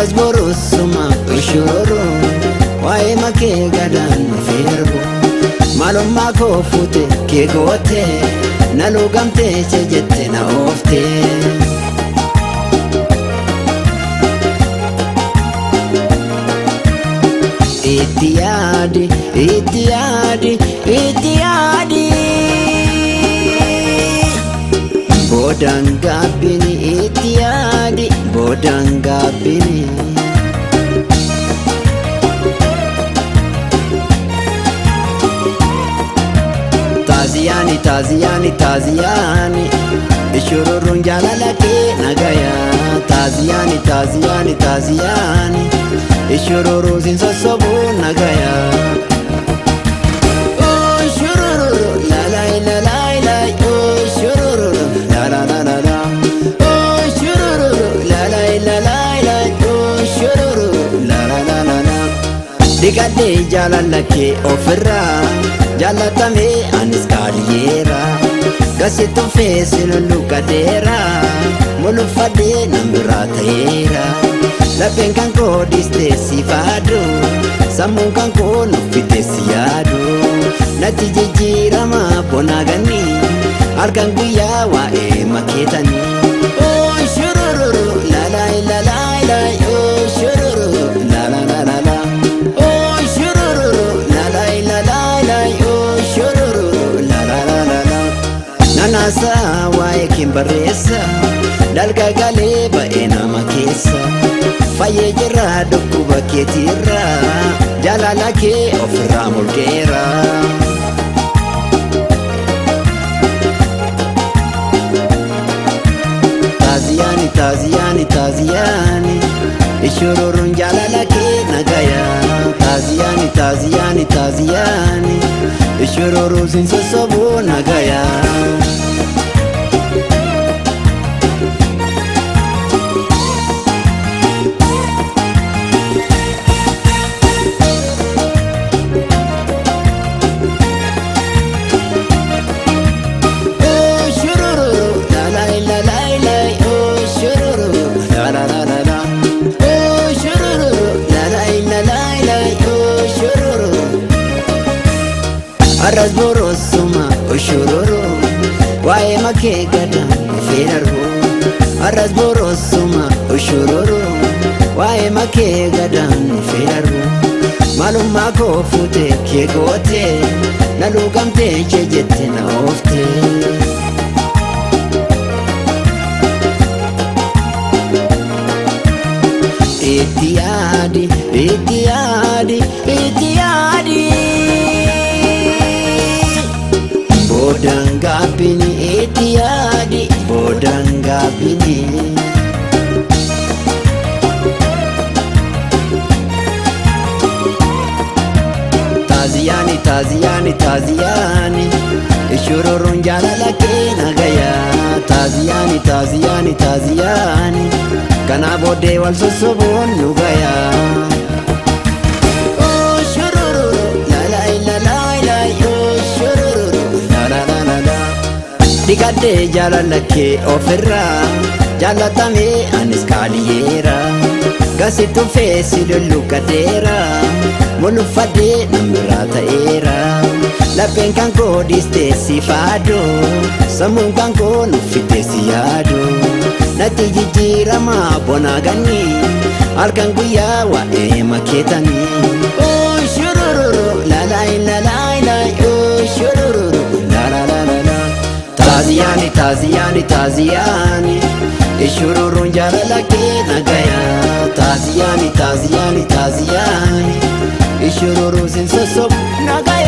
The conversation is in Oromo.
arras borosuma ushururu wae make gadan firbu malumma ko fute ke gote nalu gamte jette na ofte Itiadi, itiadi, itiadi Bodang gabini itiadi, bodang gabini Taziani, taziani, taziani Ishururun jalalake nagaya Taziani, taziani, taziani Ishururu zinsosobu nagaya Oh shururu la la la la la Oh shururu la la la la la Oh shururu la la la la la Oh shururu la la la la la Dikade jalalake ofirra Jalatame anis kaliyera Gasitu fesinu lukadera Mulufade nambiratera Lapen kan ko diste sifado Samun kan ko nufite siyado Nati jijirama bonagani Argan guya wa maketani Oh shururu la la la la la Oh shururu la la la la la Oh shururu la la la la la Oh shururu la la la la la Nanasa wa kimbaresa Dalga gale ba enama kesa Faye jira dhukkuba keetirra Jaalala kee ofirraa mulqeera Taaziyani, taaziyani, taaziyani Ishururun jaalala kee nagaya Taaziyani, taaziyani, taaziyani Ishururu sinsosobu nagaya Arras borosuma ushururu wae make gadan firaru Arras borosuma ushururu wae make gadan firaru malumma ko fute ke gote nalu gamte jette na ofte Itiadi, itiadi, itiadi Bodang gabini itiadi, bodang gabini Taaziyani, taaziyani, taaziyani Ishururun jaalalake nagaya Taaziyani, taaziyani, taaziyani Kana bode wal sosobun nugaya Oh shururu la la la la la Oh shururu la la la la la Dikade jaalalake ofirra Jaalatame anis kaliyera Gasitu fesinu lukadera Mulufade nambiratera Lapen kan ko diste sifado Samun kan ko nufite siyado Nati jijirama bonagani Argan guya wa maketani Oh shururu la la la la la Oh shururu la la la la la Taaziyani, taaziyani, taaziyani Ishururun jaalalake nagaya Taaziyani, taaziyani, taaziyani Ishururu sinsosobu nagaya